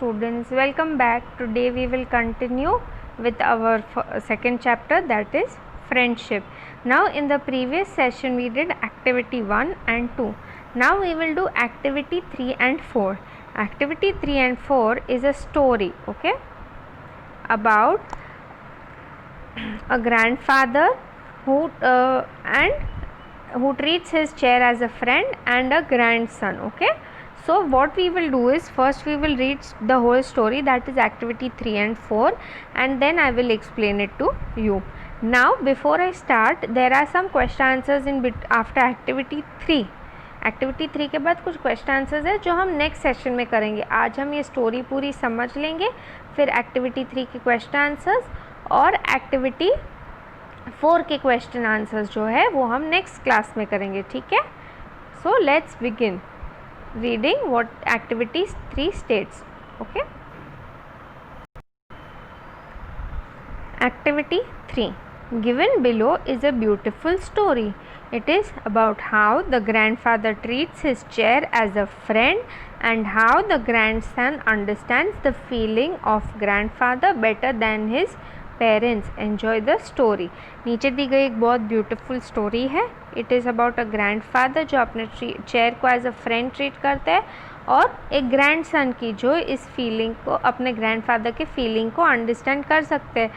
students, welcome back. Today we will continue with our second chapter, that is friendship. Now in the previous session we did activity 1 and 2. Now we will do activity 3 and 4. Activity 3 and 4 is a story, okay, about a grandfather who treats his chair as a friend and a grandson, okay. So what we will do is, first we will read the whole story, that is activity 3 and 4, and then I will explain it to you. Now before I start, there are some question answers in after activity 3. Activity 3 के बाद कुछ question answers है जो हम next session में करेंगे. आज हम ये स्टोरी पूरी समझ लेंगे, फिर एक्टिविटी 3 के क्वेश्चन आंसर्स और एक्टिविटी 4 के क्वेश्चन आंसर्स जो है वो हम नेक्स्ट क्लास में करेंगे, ठीक है. So let's begin reading what activity 3 states, okay. Activity 3, given below is a beautiful story. It is about how the grandfather treats his chair as a friend and how the grandson understands the feeling of grandfather better than his parents. Enjoy the story. नीचे दी गई एक बहुत beautiful story है. It is about a grandfather जो अपने chair को as a friend treat करते हैं, और एक ग्रैंडसन की जो इस फीलिंग को, अपने ग्रैंडफादर के फीलिंग को अंडरस्टैंड कर सकते हैं,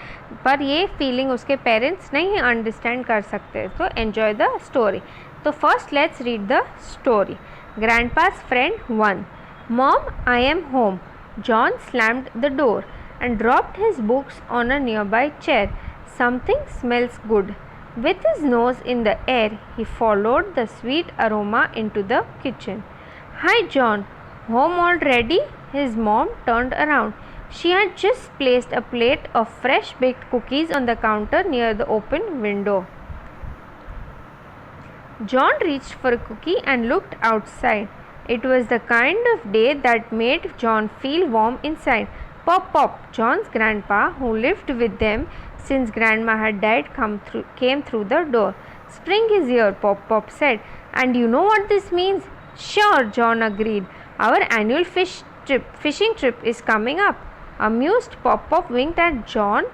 पर ये फीलिंग उसके पेरेंट्स नहीं अंडरस्टैंड कर सकते. तो एन्जॉय द स्टोरी. तो first let's read the story. ग्रैंडपास friend 1. Mom, I am home. John slammed the door and dropped his books on a nearby chair. Something smells good. With his nose in the air, he followed the sweet aroma into the kitchen. Hi, John. Home already? His mom turned around. She had just placed a plate of fresh baked cookies on the counter near the open window. John reached for a cookie and looked outside. It was the kind of day that made John feel warm inside. Pop Pop, John's grandpa, who lived with them since grandma had died, came through the door. Spring is here, Pop Pop said. And you know what this means? Sure, John agreed. Our annual fishing trip is coming up. Amused, Pop Pop winked at John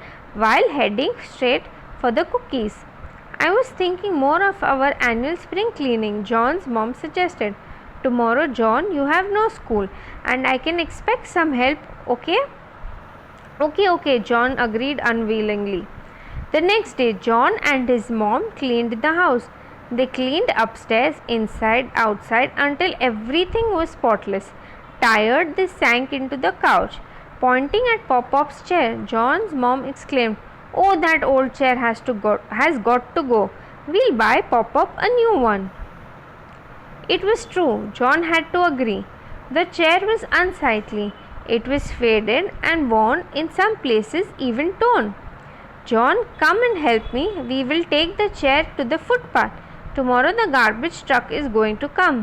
while heading straight for the cookies. I was thinking more of our annual spring cleaning, John's mom suggested. Tomorrow, John, you have no school and I can expect some help, okay? Okay, John agreed unwillingly. The next day, John and his mom cleaned the house. They cleaned upstairs, inside, outside until everything was spotless. Tired, they sank into the couch. Pointing at Pop-Pop's chair, John's mom exclaimed, "Oh, that old chair has got to go. We'll buy Pop-Pop a new one." It was true. John had to agree. The chair was unsightly. It was faded and worn, in some places even torn. John, come and help me. We will take the chair to the footpath. Tomorrow the garbage truck is going to come.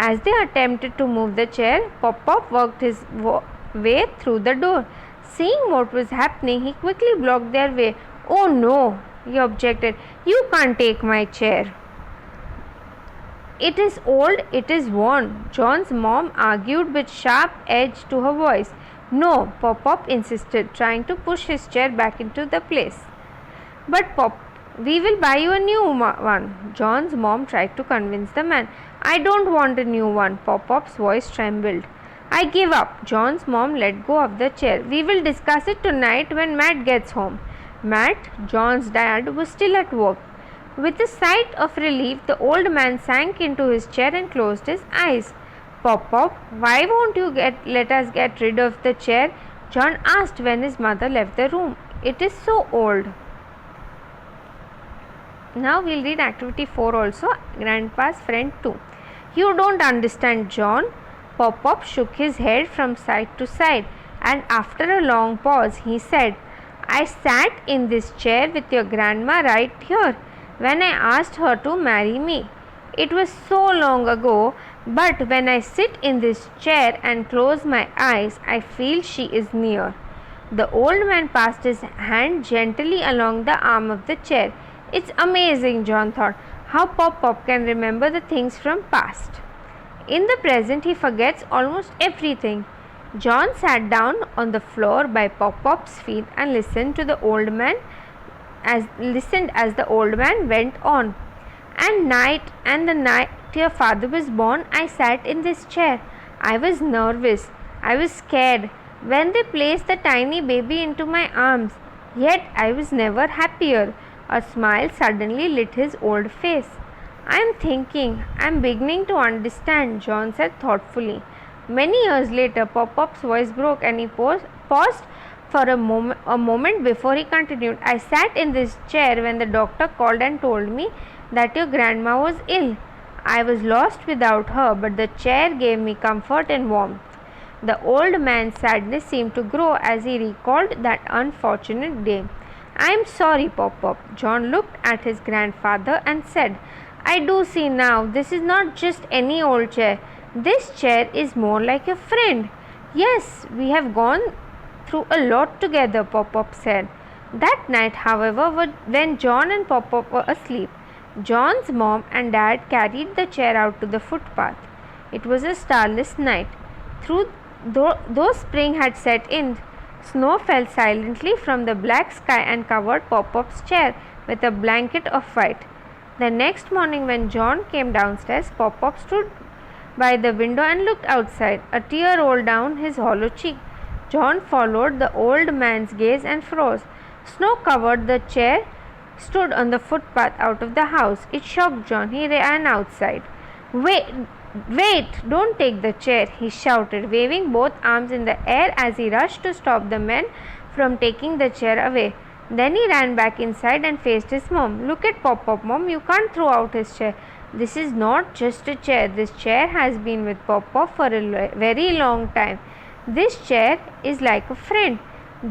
As they attempted to move the chair, Pop-Pop worked his way through the door. Seeing what was happening, he quickly blocked their way. Oh no, he objected. You can't take my chair. It is old, it is worn, John's mom argued with sharp edge to her voice. No, Pop-Pop insisted, trying to push his chair back into the place. But we will buy you a new one, John's mom tried to convince the man. I don't want a new one, Pop-Pop's voice trembled. I give up. John's mom let go of the chair. We will discuss it tonight when Matt gets home. Matt, John's dad, was still at work. With a sigh of relief, the old man sank into his chair and closed his eyes. Pop-Pop, why won't you let us get rid of the chair? John asked when his mother left the room. It is so old. Now we'll read activity 4 also, Grandpa's friend 2. You don't understand, John. Pop-Pop shook his head from side to side, and after a long pause, he said, I sat in this chair with your grandma right here when I asked her to marry me. It was so long ago, but when I sit in this chair and close my eyes, I feel she is near. The old man passed his hand gently along the arm of the chair. It's amazing, John thought, how Pop-Pop can remember the things from past. In the present, he forgets almost everything. John sat down on the floor by Pop-Pop's feet and listened as the old man went on. And the night your father was born, I sat in this chair. I was nervous. I was scared when they placed the tiny baby into my arms. Yet I was never happier. A smile suddenly lit his old face. I'm beginning to understand, John said thoughtfully. Many years later, Pop-Pop's voice broke and he paused for a moment before he continued. I sat in this chair when the doctor called and told me that your grandma was ill. I was lost without her, but the chair gave me comfort and warmth. The old man's sadness seemed to grow as he recalled that unfortunate day. I am sorry, Pop-Pop. John looked at his grandfather and said, I do see now, this is not just any old chair. This chair is more like a friend. Yes, we have gone through a lot together, Pop-Pop said. That night, however, when John and Pop-Pop were asleep, John's mom and dad carried the chair out to the footpath. It was a starless night. Though spring had set in, snow fell silently from the black sky and covered Pop-Pop's chair with a blanket of white. The next morning when John came downstairs, Pop-Pop stood by the window and looked outside. A tear rolled down his hollow cheek. John followed the old man's gaze and froze. Snow covered the chair, stood on the footpath out of the house. It shocked John. He ran outside. Wait, don't take the chair, he shouted, waving both arms in the air as he rushed to stop the men from taking the chair away. Then he ran back inside and faced his mom. Look at Pop-Pop, Mom, you can't throw out his chair. This is not just a chair. This chair has been with Pop-Pop for a very long time. This chair is like a friend.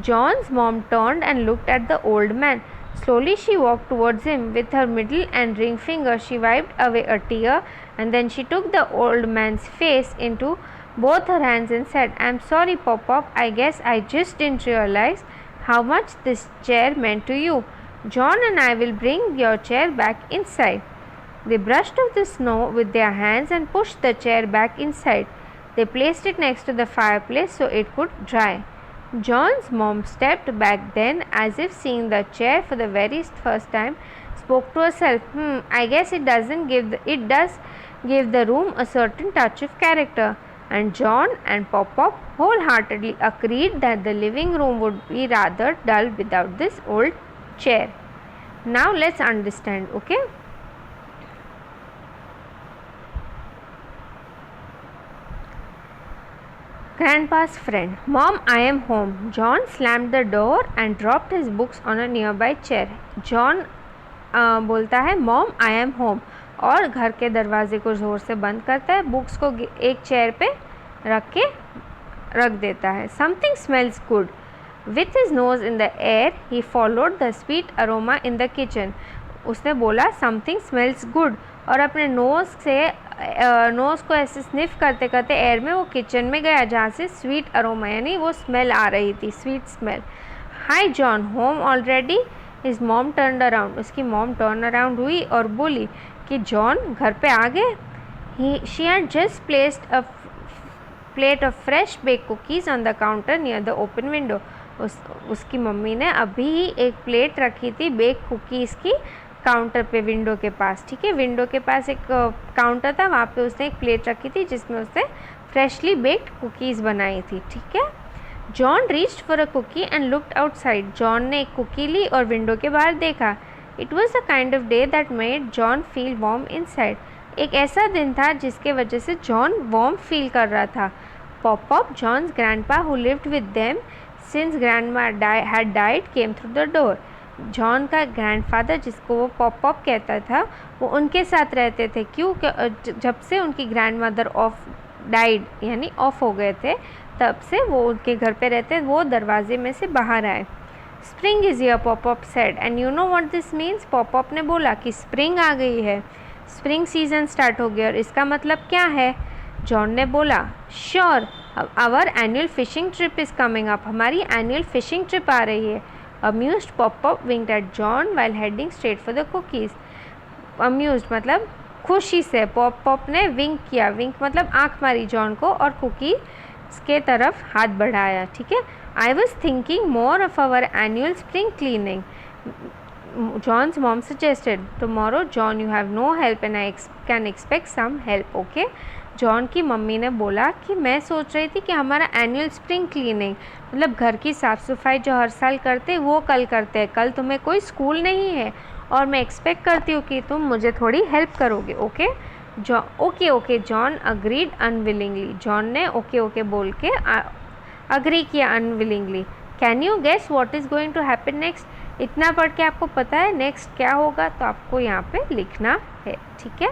John's mom turned and looked at the old man. Slowly she walked towards him. With her middle and ring finger, she wiped away a tear, and then she took the old man's face into both her hands and said, I'm sorry, Pop-Pop. I guess I just didn't realize how much this chair meant to you. John and I will bring your chair back inside. They brushed off the snow with their hands and pushed the chair back inside. They placed it next to the fireplace so it could dry. John's mom stepped back then, as if seeing the chair for the very first time, spoke to herself, I guess it does give the room a certain touch of character. And John and Pop-Pop wholeheartedly agreed that the living room would be rather dull without this old chair. Now let's understand, okay? Grandpa's friend. Mom, I am home. John slammed the door and dropped his books on a nearby chair. John बोलता है mom I am home और घर के दरवाजे को ज़ोर से बंद करता है, बुक्स को एक चेयर पे रख देता है. Something smells good. With his nose in the air he followed the sweet aroma in the kitchen. उसने बोला समथिंग स्मेल्स गुड और अपने नोज़ को ऐसे स्निफ करते करते एयर में वो किचन में गया जहाँ से स्वीट अरोमा यानी वो स्मेल आ रही थी, sweet smell. Hi John, home already? His mom turn around. उसकी मॉम टर्न अराउंड हुई और बोली कि जॉन घर पे आ गए. She had just placed a plate of fresh bake cookies on the counter near the open window. उसकी मम्मी ने अभी ही एक प्लेट रखी थी बेक कुकीज़ की काउंटर पे, विंडो के पास. ठीक है, विंडो के पास एक काउंटर था, वहाँ पे उसने एक प्लेट रखी थी जिसमें उसने फ्रेशली बेक्ड कुकीज़ बनाई थी. ठीक है. John reached for a cookie and looked outside. John ने एक कुकी ली और विंडो के बाहर देखा. It was the kind of day that made John feel warm inside. एक ऐसा दिन था जिसके वजह से जॉन वार्म फील कर रहा था. Pop-Pop, John's grandpa who lived with them since grandma had died, came through the door. John का ग्रैंडफादर, जिसको वो Pop-Pop कहता था, वो उनके साथ रहते थे. क्यों? जब से उनकी ग्रैंडमदर डाइड यानी ऑफ हो गए थे, तब से वो उनके घर पे रहते. वो दरवाजे में से बाहर आए. Spring is here, Pop-Pop said, and you know what this means? Pop-Pop ने बोला कि स्प्रिंग आ गई है, स्प्रिंग सीजन स्टार्ट हो गया. और इसका मतलब क्या है? जॉन ने बोला sure, our annual fishing trip is coming up. हमारी एनुअल फिशिंग ट्रिप आ रही है. Amused Pop-Pop winked at John while heading straight for the cookies. Amused मतलब खुशी से Pop-Pop ने विंक किया. विंक मतलब आँख मारी जॉन को और कुकी बॉक्स के तरफ हाथ बढ़ाया, ठीक है। I was thinking more of our annual spring cleaning, John's mom suggested. Tomorrow, John, you have no help and I can expect some help, okay? John की मम्मी ने बोला कि मैं सोच रही थी कि हमारा एनुअल स्प्रिंग क्लीनिंग मतलब घर की साफ़ सफाई जो हर साल करते वो कल करते हैं, कल तुम्हें कोई स्कूल नहीं है और मैं एक्सपेक्ट करती हूँ कि तुम मुझे थोड़ी हेल्प करोगे, okay? Okay okay John agreed unwillingly, John ने ओके ओके बोल के अग्री किया unwillingly. Can you guess what is going to happen next? इतना पढ़ के आपको पता है नेक्स्ट क्या होगा, तो आपको यहाँ पे लिखना है, ठीक है।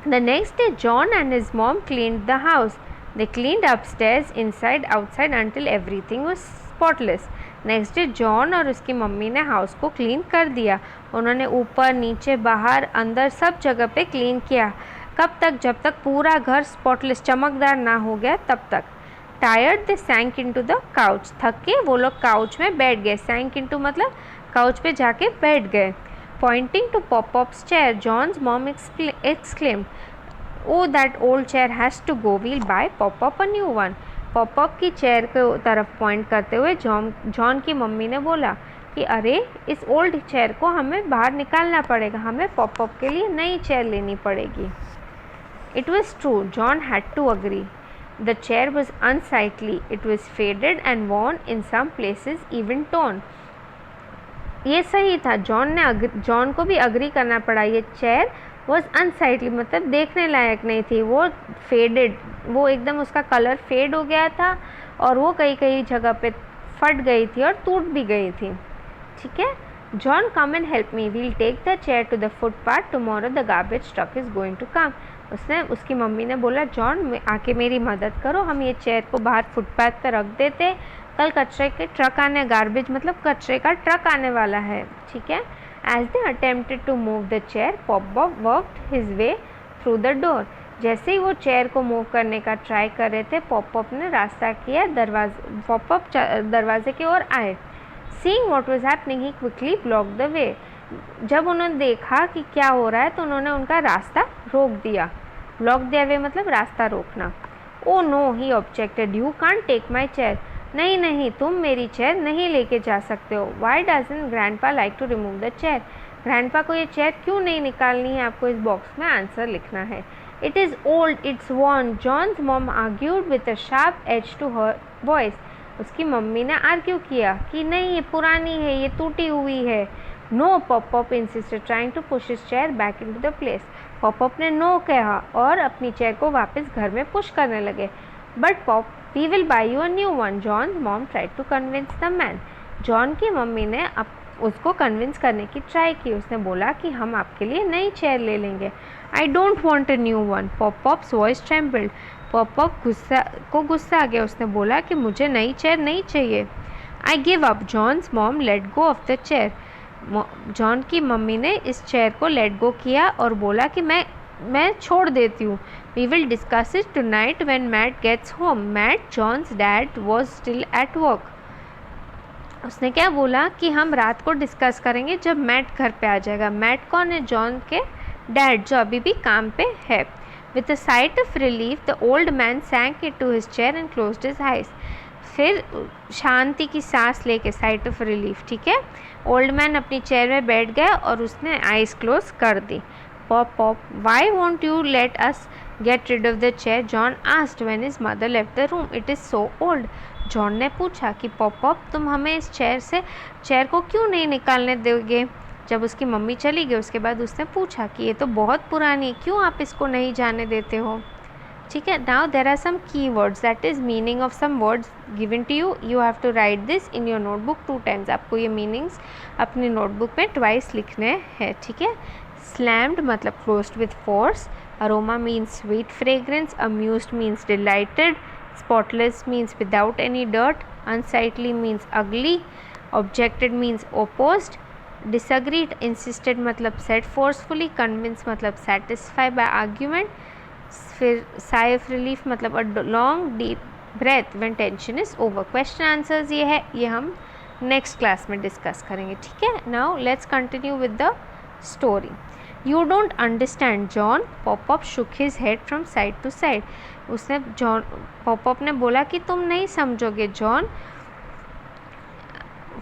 The next day John and his mom cleaned the house. They cleaned upstairs, inside, outside until everything was spotless. Next day John और उसकी मम्मी ने हाउस को क्लीन कर दिया। उन्होंने ऊपर, नीचे, बाहर, अंदर सब जगह पे क्लीन किया। कब तक? जब तक पूरा घर स्पॉटलेस, चमकदार ना हो गया तब तक। Tired they sank into the couch, थक के वो लोग काउच में बैठ गए। सैंक इनटू मतलब काउच पे जाके बैठ गए। Pointing to Pop-Pop's chair, John's mom exclaimed, oh that old chair has to go, we'll buy Pop-Pop a new one. Pop-Pop की चेयर के तरफ पॉइंट करते हुए जॉन की मम्मी ने बोला कि अरे इस ओल्ड चेयर को हमें बाहर निकालना पड़ेगा, हमें पॉपअप के लिए नई चेयर लेनी पड़ेगी। It was true, John had to agree. The chair was unsightly. It was faded and worn, in some places even torn. ये सही था, जॉन को भी अग्री करना पड़ा। ये चेयर वॉज अनसाइटली मतलब देखने लायक नहीं थी, वो फेडेड, वो एकदम उसका कलर फेड हो गया था और वो कई कई जगह पे फट गई थी और टूट भी गई थी, ठीक है। John come and help me, we'll take the chair to the footpath, tomorrow the garbage truck is going to come. उसकी मम्मी ने बोला जॉन आके मेरी मदद करो, हम ये चेयर को बाहर फुटपाथ पर रख देते, कल कचरे के ट्रक आने, गार्बेज मतलब कचरे का ट्रक आने वाला है, ठीक है। As they attempted to move the chair, Pop-Pop worked his way through the door. जैसे ही वो चेयर को मूव करने का ट्राई कर रहे थे, पॉपअप ने रास्ता किया, पॉपअप दरवाजे की ओर आए। Seeing what was happening he quickly block the way. जब उन्होंने देखा कि क्या हो रहा है तो उन्होंने उनका रास्ता रोक दिया। ब्लॉक दिया वे मतलब रास्ता रोकना। Oh no, he objected, you can't take my chair. नहीं नहीं, तुम मेरी चेयर नहीं लेके जा सकते हो। Why doesn't grandpa like to remove the chair? Grandpa को ये चेयर क्यों नहीं निकालनी है? आपको इस बॉक्स में आंसर लिखना है। It is old, it's worn, John's mom argued with a sharp edge to her voice. उसकी मम्मी ने आर्ग्यू किया कि नहीं ये पुरानी है, ये टूटी हुई है। No, Pop-Pop insisted, trying to push his chair back into the place. Pop-Pop ने नो कहा और अपनी चेयर को वापस घर में पुश करने लगे। But Pop, we will buy you a new one, John's mom tried to convince the man. John की मम्मी ने उसको कन्विंस करने की ट्राई की। उसने बोला कि हम आपके लिए नई चेयर ले लेंगे। I don't want a new one, popups voice trembled. Popup गुस्सा आ गया। उसने बोला कि मुझे नई चेयर नहीं चाहिए। I give up, John's mom let go of the chair. John की मम्मी ने इस चेयर को लेट गो किया और बोला कि मैं छोड़ देती हूँ। We will discuss it tonight when Matt gets home. Matt, John's dad, was still at work. उसने क्या बोला कि हम रात को डिस्कस करेंगे जब मैट घर पे आ जाएगा। मैट कौन है? जॉन के डैड, जो अभी भी काम पे है। With a sight of relief the old man sank into his chair and closed his eyes. फिर शांति की सांस लेके, साइट ऑफ रिलीफ, ठीक है। ओल्ड मैन अपनी चेयर में बैठ गया और उसने आइज क्लोज कर दी। Pop Pop, why won't you let us get rid of the chair? John asked when his mother left the room. It is so old. John ने पूछा कि पॉप तुम हमें इस चेयर को क्यों नहीं निकालने दोगे? जब उसकी मम्मी चली गई उसके बाद उसने पूछा कि ये तो बहुत पुरानी है, क्यों आप इसको नहीं जाने देते हो? ठीक है। Now there are some key words, that is meaning of some words given to you. You have to write this in your notebook 2 times। आपको ये मीनिंग्स अपनी नोटबुक में ट्वाइस लिखने हैं, ठीक है। स्लैम्ड मतलब closed with force. Aroma means sweet fragrance. Amused means delighted. Spotless means without any dirt. Unsightly means ugly. Objected means opposed. Disagreed, insisted मतलब सेड फोर्सफुली। कन्विंस मतलब सेटिस्फाई बाय आर्ग्यूमेंट। फिर sigh of relief मतलब a long deep breath when tension is over. Question answers ये है, ये हम next class में discuss करेंगे, ठीक है। Now let's continue with the story. You don't understand, John. Pop-Pop shook his head from side to side. उसने Pop-Pop ने बोला कि तुम नहीं समझोगे जॉन।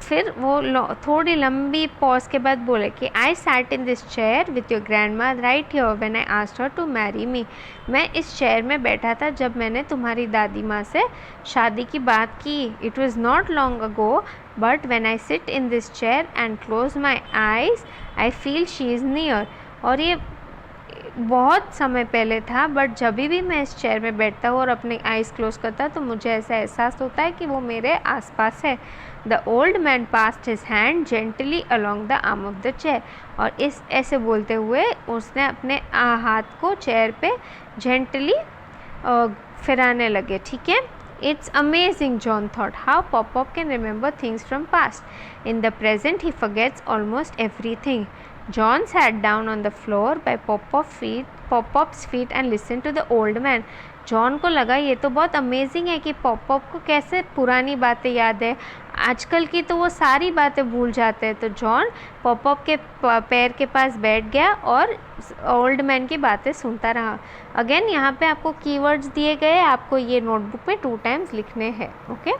फिर वो थोड़ी लंबी पॉज के बाद बोले कि I sat in this chair with your grandma right here when I asked her to marry me. मैं इस चेयर में बैठा था जब मैंने तुम्हारी दादी माँ से शादी की बात की। It was not long ago but when I sit in this chair and close my eyes I feel she is near. और ये बहुत समय पहले था, बट जब भी मैं इस चेयर में बैठता हूँ और अपने आइज़ क्लोज करता तो मुझे ऐसा एहसास होता है कि वो मेरे आसपास है। The old man passed his hand gently along the arm of the chair. और इस ऐसे बोलते हुए उसने अपने हाथ को चेयर पे जेंटली फिराने लगे। ठीक है। It's amazing, John thought, how Pop-Pop can remember things from past. In the present, he forgets almost everything. John sat down on the floor by Pop-Pop's feet and listened to the old man. John को लगा ये तो बहुत amazing है कि pop-pop को कैसे पुरानी बातें याद है, आजकल की तो वो सारी बातें भूल जाते हैं। तो जॉन पॉप-पॉप के पैर के पास बैठ गया और ओल्ड मैन की बातें सुनता रहा। अगेन यहाँ पे आपको कीवर्ड्स दिए गए, आपको ये नोटबुक में 2 टाइम्स लिखने हैं। Okay.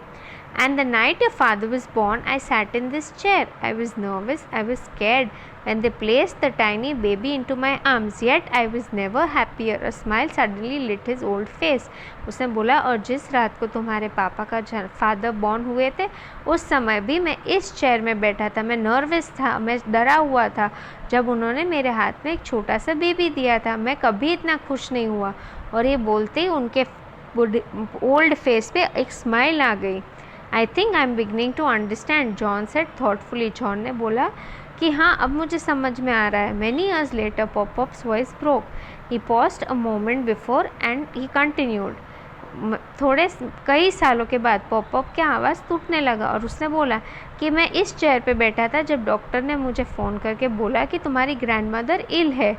And the night your father was born, I sat in this chair. I was nervous, I was scared when they placed the tiny baby into my arms. Yet I was never happier. A smile suddenly lit his old face. उसने बोला, और जिस रात को तुम्हारे पापा का father born हुए थे, उस समय भी मैं इस चेयर में बैठा था। मैं नर्वस था, मैं डरा हुआ था जब उन्होंने मेरे हाथ में एक छोटा सा बेबी दिया था। मैं कभी इतना खुश नहीं हुआ। और ये बोलते ही उनके ओल्ड फेस पे एक स्माइल आ गई। I think I'm beginning to understand, John said thoughtfully. John ने बोला कि हाँ, अब मुझे समझ में आ रहा है। Many years later, Pop-Pop's voice broke. He paused a moment before and he continued. कई सालों के बाद पॉप-पॉप की आवाज़ टूटने लगा और उसने बोला कि मैं इस चेयर पे बैठा था जब डॉक्टर ने मुझे फ़ोन करके बोला कि तुम्हारी ग्रैंडमदर इल है।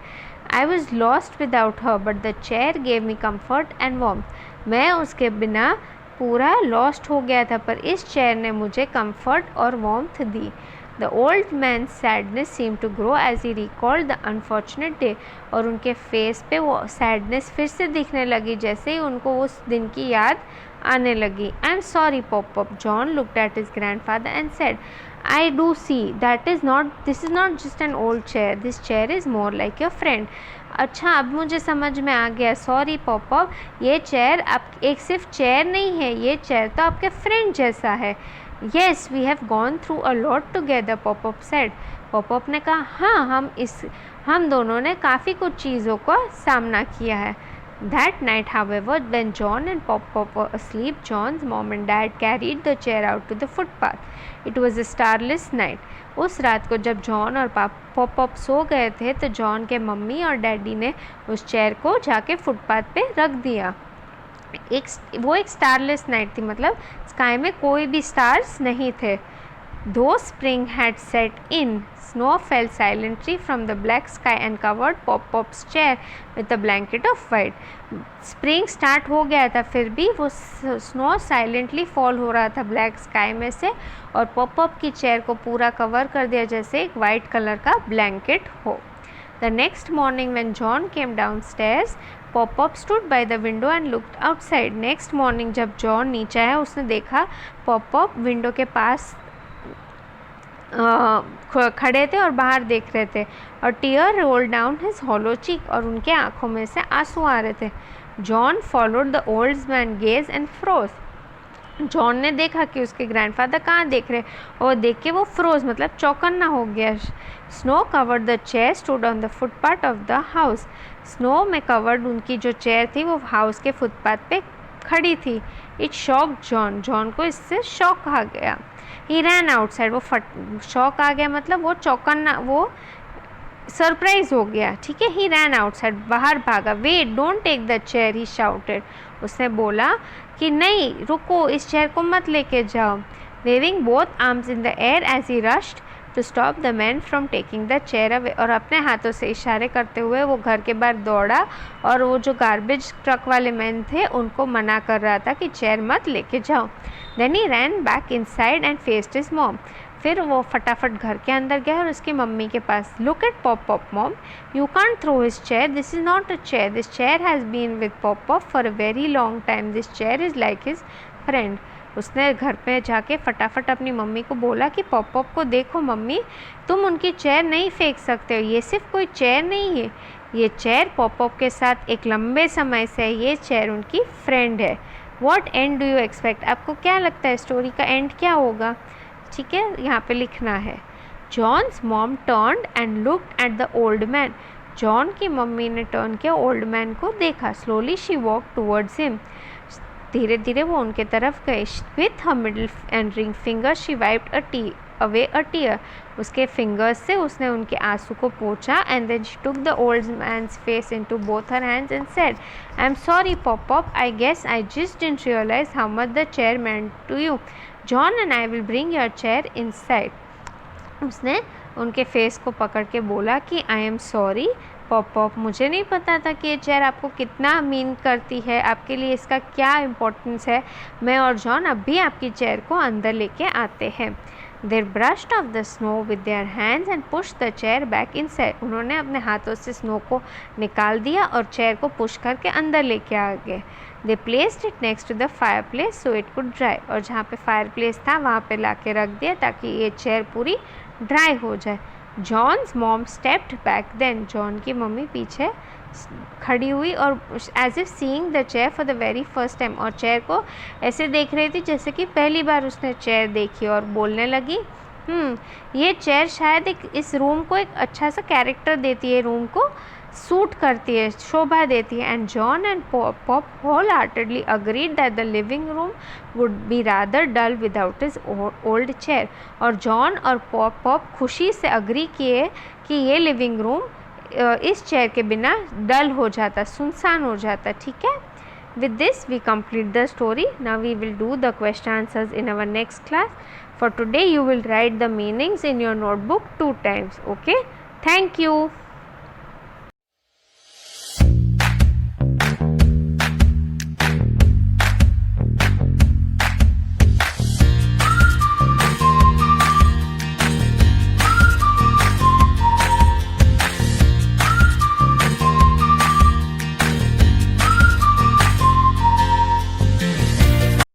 I was lost without her, but the chair gave me comfort and warmth. मैं उसके बिना पूरा लॉस्ट हो गया था, पर इस चेयर ने मुझे कंफर्ट और वार्मथ दी। The old man sadness seem to grow as he recalled the unfortunate day. और उनके फेस पे वो सैडनेस फिर से दिखने लगी जैसे ही उनको उस दिन की याद आने लगी। आई am sorry pop-pop. John looked at his grandfather and said, I do see that this is not just an old chair. This chair is more like your friend. अच्छा, अब मुझे समझ में आ गया। सॉरी पॉप-पॉप, ये चेयर आप एक सिर्फ चेयर नहीं है, ये चेयर तो आपके फ्रेंड जैसा है। Yes, we have gone through a lot together, Pop-Pop said. Pop-Pop ने कहा, हाँ, हम दोनों ने काफ़ी कुछ चीज़ों का सामना किया है। That night, however, when John and Pop-Pop were asleep, John's mom and dad carried the chair out to the footpath. It was a starless night. उस रात को जब जॉन और पॉप-पॉप सो गए थे तो जॉन के मम्मी और डैडी ने उस चेयर को जाके फुटपाथ पे रख दिया। वो एक स्टारलेस नाइट थी, मतलब स्काई में कोई भी स्टार्स नहीं थे। Though spring had set in, snow fell silently from the black sky and covered Pop-Pop's chair with a blanket of white. Spring start हो गया था, फिर भी वो स्नो साइलेंटली फॉल हो रहा था ब्लैक स्काई में से और पॉप-पॉप की चेयर को पूरा कवर कर दिया जैसे एक वाइट कलर का ब्लैंकेट हो। The next morning when John came downstairs, pop-pop stood by the window and looked outside. Next morning जब जॉन नीचे आया उसने देखा पॉप-पॉप विंडो के पास खड़े थे और बाहर देख रहे थे और tear roll down his hollow cheek और उनके आंखों में से आंसू आ रहे थे। John followed the old man gaze and froze. जॉन ने देखा कि उसके ग्रैंडफादर कहाँ देख रहे और देख के वो फ्रोज मतलब चौकन्ना हो गया। Snow covered the chair stood on the footpath of the house. Snow में कवर्ड उनकी जो चेयर थी वो हाउस के फुटपाथ पे खड़ी थी। इट शॉक जॉन को इससे शॉक आ गया। ही रैन आउटसाइड, वो शॉक आ गया मतलब वो चौकन्ना, वो सरप्राइज हो गया। ठीक है। ही रैन आउटसाइड, बाहर भागा। Wait, don't take the chair, he shouted. उसने बोला कि नहीं रुको, इस चेयर को मत लेके जाओ। Waving both arms in the air as he rushed to stop the man from taking the chair away. और अपने हाथों से इशारे करते हुए वो घर के बाहर दौड़ा और वो जो गार्बेज ट्रक वाले मैन थे उनको मना कर रहा था कि चेयर मत लेके जाओ। Then he ran back inside and faced his mom. फिर वो फटाफट घर के अंदर गया और उसकी मम्मी के पास, look at Pop Pop mom, you can't throw his chair, this is not a chair, this chair has been with Pop Pop for a very long time, this chair is like his friend. उसने घर पे जाके फटाफट अपनी mummy को बोला कि pop pop को देखो मम्मी, तुम उनकी चेयर नहीं फेंक सकते हो, ये सिर्फ कोई चेयर नहीं है, ये चेयर पॉप पॉप के साथ एक लंबे समय से है, ये चेयर उनकी फ्रेंड है। What and do you expect, आपको क्या लगता है स्टोरी का एंड क्या होगा? ठीक है, यहाँ पे लिखना है, John's mom turned and looked at the old man, John की मम्मी ने टर्न किया, ओल्ड मैन को देखा, slowly she walk towards him, धीरे धीरे वो उनके तरफ गए, with her middle and ring finger she wiped away a tear, उसके फिंगर्स से उसने उनके आंसू को पोंछा, and then she took the old man's face into both her hands and said, I am sorry Pop Pop, I guess I just didn't realise how much the chair meant to you, John and I will bring your chair inside. उसने उनके face को पकड़ के बोला कि I am sorry Pop Pop, मुझे नहीं पता था कि ये चेयर आपको कितना मीन करती है, आपके लिए इसका क्या इम्पोर्टेंस है, मैं और जॉन अब भी आपकी चेयर को अंदर लेके आते हैं। They brushed off the snow with their hands and pushed the chair back inside. उन्होंने अपने हाथों से स्नो को निकाल दिया और चेयर को पुश करके अंदर लेके आ गए। They placed it next to the fireplace so it could dry. और जहाँ पे फायरप्लेस था वहाँ पे लाके रख दिया ताकि ये चेयर पूरी ड्राई हो जाए। John's mom stepped back then. John की मम्मी पीछे खड़ी हुई और as if seeing the chair for the very first time, और चेयर को ऐसे देख रही थी जैसे कि पहली बार उसने चेयर देखी, और बोलने लगी, ये चेयर शायद इस रूम को एक अच्छा सा कैरेक्टर देती है, रूम को सूट करती है, शोभा देती है। And John and Pop wholeheartedly agreed that the living room would be rather dull without his old chair, और जॉन और पॉप खुशी से अग्री किए कि ये लिविंग रूम इस चेयर के बिना डल हो जाता, सुनसान हो जाता। ठीक है, with this we complete the story. Now we will do the question answers in our next class. For today you will write the meanings in your notebook 2 times. Okay, thank you.